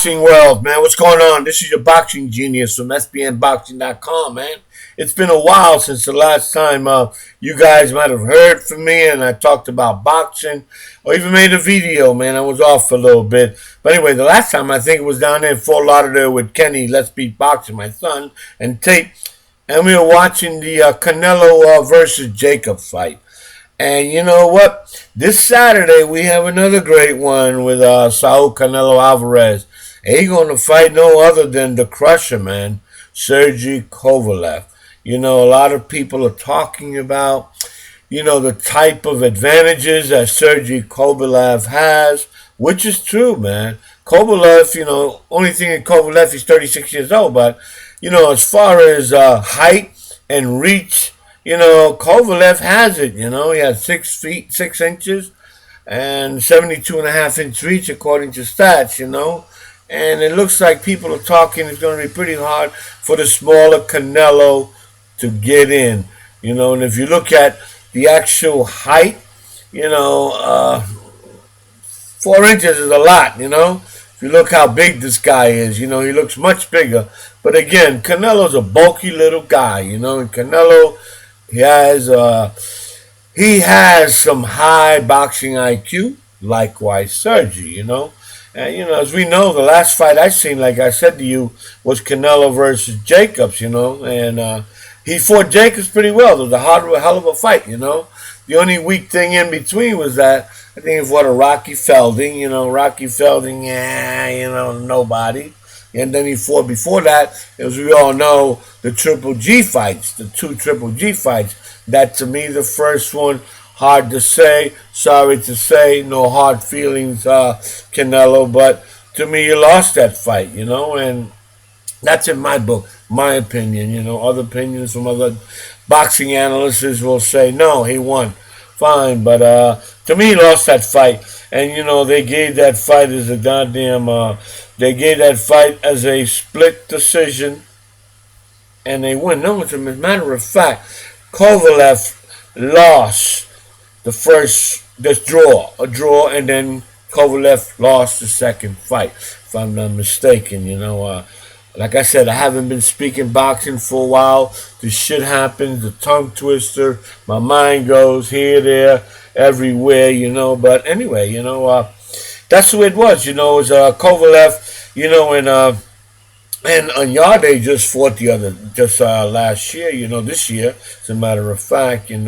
boxing world, man. What's going on? This is your boxing genius from SBMBoxing.com, man. It's been a while since the last time you guys might have heard from me and I talked about boxing or even made a video, man. I was off for a little bit. But anyway, the last time I think it was down there in Fort Lauderdale with Kenny, Let's Beat Boxing, my son, and Tate. And we were watching the Canelo versus Jacob fight. And you know what? This Saturday we have another great one with Saul Canelo Alvarez. He's going to fight no other than the Crusher, man, Sergey Kovalev. You know, a lot of people are talking about, the type of advantages that Sergey Kovalev has, which is true, man. Kovalev, only thing in Kovalev, he's 36 years old, but, as far as height and reach, Kovalev has it, He has 6 feet, 6 inches and 72.5-inch reach according to stats, And it looks like people are talking it's going to be pretty hard for the smaller Canelo to get in, And if you look at the actual height, 4 inches is a lot, If you look how big this guy is, he looks much bigger. But again, Canelo's a bulky little guy, And Canelo, he has some high boxing IQ, likewise Sergey, And, as we know, the last fight I seen, like I said to you, was Canelo versus Jacobs, And he fought Jacobs pretty well. It was a hell of a fight, The only weak thing in between was that I think it fought a Rocky Felding, Rocky Felding, nobody. And then he fought before that, as we all know, the Triple G fights, the 2 Triple G fights. That, to me, the first one, hard to say, sorry to say, no hard feelings, Canelo, but to me, you lost that fight, and that's in my book, my opinion, Other opinions from other boxing analysts will say, no, he won. Fine, but to me, he lost that fight. And, they gave that fight as a they gave that fight as a split decision, and they won. No, as a matter of fact, Kovalev lost the draw, and then Kovalev lost the second fight, if I'm not mistaken, Like I said, I haven't been speaking boxing for a while. This shit happens, the tongue twister, my mind goes here, there, everywhere, But anyway, that's who it was, It was Kovalev, and Anyade just fought last year, this year, as a matter of fact, and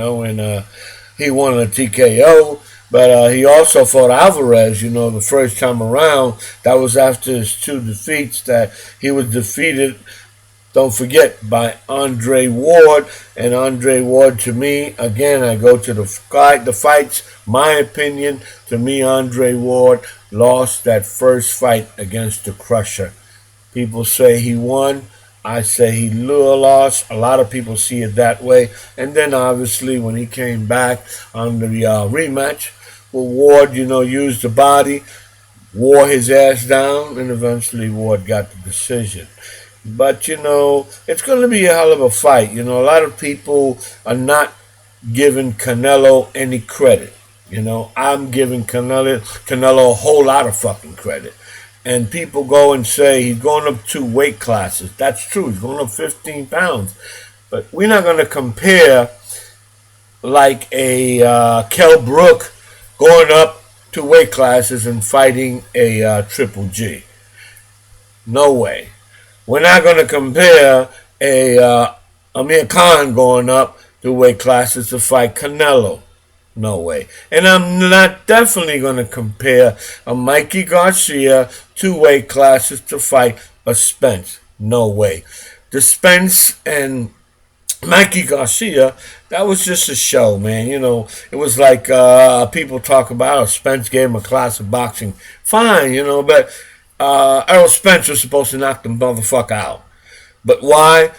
he won a TKO. But he also fought Alvarez, the first time around. That was after his 2 defeats that he was defeated, don't forget, by Andre Ward. And Andre Ward, to me, again, I go to the fights. My opinion, to me, Andre Ward lost that first fight against the Crusher. People say he won. I say he lost. A lot of people see it that way. And then, obviously, when he came back on the rematch, Ward, used the body, wore his ass down, and eventually Ward got the decision. But, it's going to be a hell of a fight. A lot of people are not giving Canelo any credit. I'm giving Canelo a whole lot of fucking credit. And people go and say he's going up 2 weight classes. That's true. He's going up 15 pounds. But we're not going to compare like a Kell Brook going up 2 weight classes and fighting a Triple G. No way. We're not going to compare a Amir Khan going up 2 weight classes to fight Canelo. No way. And I'm not definitely going to compare a Mikey Garcia 2 weight classes to fight a Spence. No way. The Spence and Mikey Garcia, that was just a show, man. It was like people talk about Spence gave him a class of boxing. Fine, but Errol Spence was supposed to knock the motherfucker out. But why?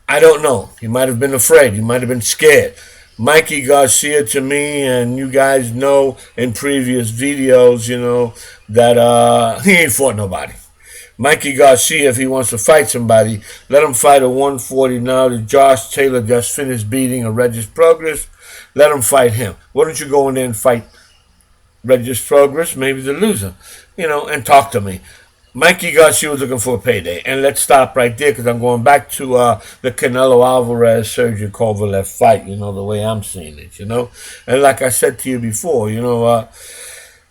I don't know. He might have been afraid. He might have been scared. Mikey Garcia, to me, and you guys know in previous videos, that he ain't fought nobody. Mikey Garcia, if he wants to fight somebody, let him fight a 140 now that Josh Taylor just finished beating a Regis Progress. Let him fight him. Why don't you go in there and fight Regis Progress, maybe the loser, and talk to me. Mikey Garcia was looking for a payday. And let's stop right there because I'm going back to the Canelo Alvarez Sergey Kovalev fight, the way I'm seeing it, And like I said to you before, a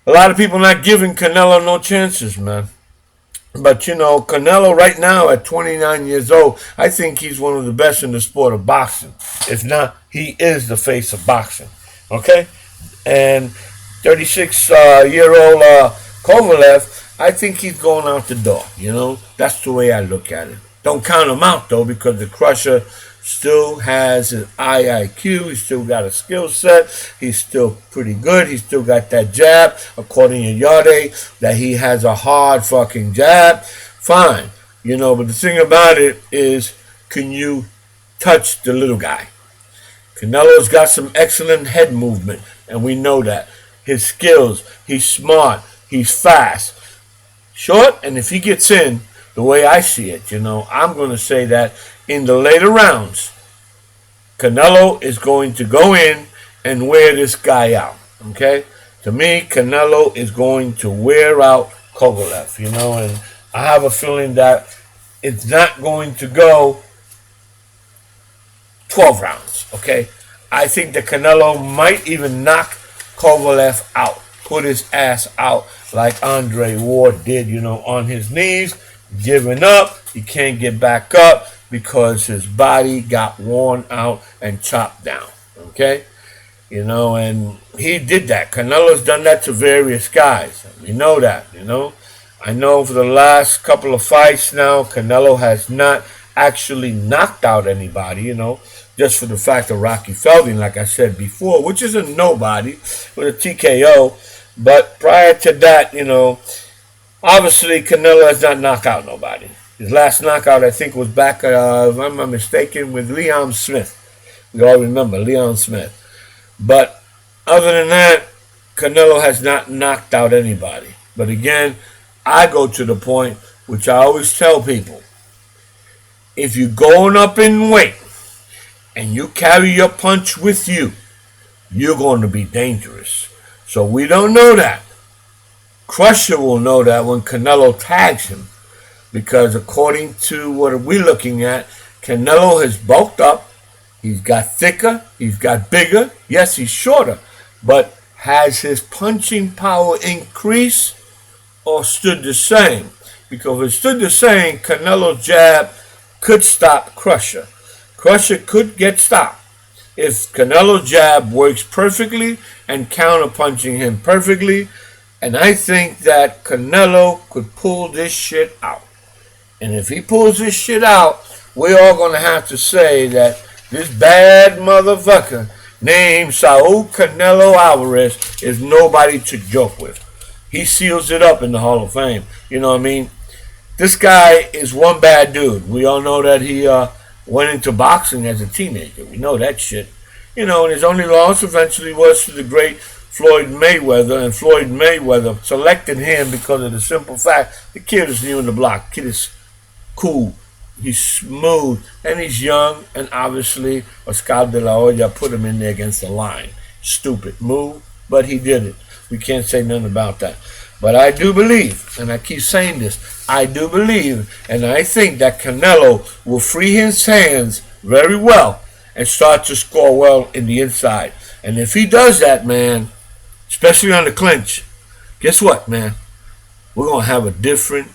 lot of people not giving Canelo no chances, man. But Canelo right now at 29 years old, I think he's one of the best in the sport of boxing. If not, he is the face of boxing. Okay? And 36-year-old Kovalev, I think he's going out the door. That's the way I look at it. Don't count him out though, because the Crusher still has an IQ. He's still got a skill set. He's still pretty good. He's still got that jab, according to Yade, that he has a hard fucking jab. Fine. But the thing about it is, can you touch the little guy? Canelo's got some excellent head movement, and we know that. His skills, he's smart, he's fast. Short, and if he gets in, the way I see it, I'm going to say that in the later rounds, Canelo is going to go in and wear this guy out. Okay? To me, Canelo is going to wear out Kovalev, and I have a feeling that it's not going to go 12 rounds. Okay? I think that Canelo might even knock Kovalev out, put his ass out like Andre Ward did, on his knees, giving up. He can't get back up because his body got worn out and chopped down. Okay? And he did that. Canelo's done that to various guys. We know that, I know for the last couple of fights now, Canelo has not actually knocked out anybody, just for the fact of Rocky Felding, like I said before, which is a nobody with a TKO. But prior to that, obviously Canelo has not knocked out nobody. His last knockout, I think, was back, if I'm not mistaken, with Leon Smith. We all remember Leon Smith. But other than that, Canelo has not knocked out anybody. But again, I go to the point, which I always tell people, if you're going up in weight and you carry your punch with you, you're going to be dangerous. So we don't know that. Crusher will know that when Canelo tags him. Because according to what we're looking at, Canelo has bulked up. He's got thicker. He's got bigger. Yes, he's shorter. But has his punching power increased or stood the same? Because if it stood the same, Canelo's jab could stop Crusher. Crusher could get stopped. If Canelo's jab works perfectly and counter-punching him perfectly, and I think that Canelo could pull this shit out. And if he pulls this shit out, we're all going to have to say that this bad motherfucker named Saul Canelo Alvarez is nobody to joke with. He seals it up in the Hall of Fame. You know what I mean? This guy is one bad dude. We all know that he went into boxing as a teenager. We know that shit. And his only loss eventually was to the great Floyd Mayweather, and Floyd Mayweather selected him because of the simple fact the kid is new in the block. The kid is cool. He's smooth, and he's young, and obviously Oscar de la Hoya put him in there against the line. Stupid move, but he did it. We can't say nothing about that. But I do believe, and I keep saying this, I do believe, and I think that Canelo will free his hands very well and start to score well in the inside. And if he does that, man, especially on the clinch, guess what, man? We're going to have a different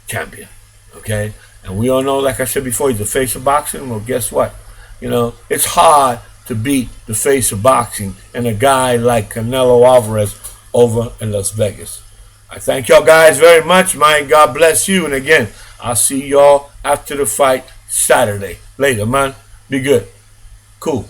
champion, okay? And we all know, like I said before, he's the face of boxing. Well, guess what? It's hard to beat the face of boxing and a guy like Canelo Alvarez over in Las Vegas. I thank y'all guys very much. My God bless you. And again, I'll see y'all after the fight Saturday. Later, man. Be good. Cool.